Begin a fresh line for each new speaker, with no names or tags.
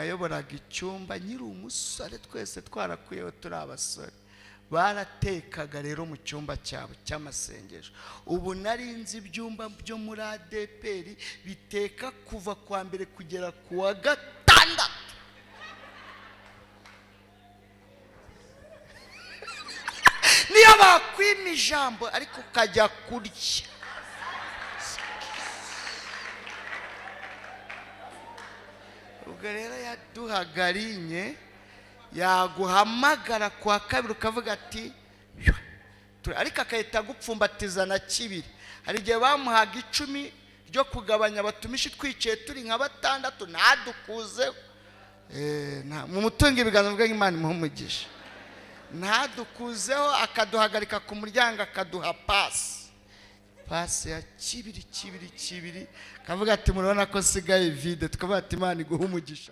nayoboraga icyumba nyiri umusore, twese twarakuyeho turi abasore. Baratekaga rero mu cyumba cyabo cy'amasengesho. Ubu narinzi ibyumba byo muri ADPR biteka kuva kwa mbere kugera kuwa gatandatu. Niyo bakwima ijambo ariko ukajya kurya. Ubwo rero yaduhagarinye, yaguhamagara kwa kabiri ukavuga ati ariko akahita gupfumbatiza na kibiri. Hari igihe bamuhaga 10 ryo kugabanya abatumishi twicaye turi nka 6 ntadukuzeho. Mu mutunga ibiganza bwa Imana imuhumugisha, ntadukuzeho, akaduhagarika ku muryango akaduha pasi ya kibiri kavuga ati murabona ko sigaye vide, tukavuga ati Imana iguhumugisha.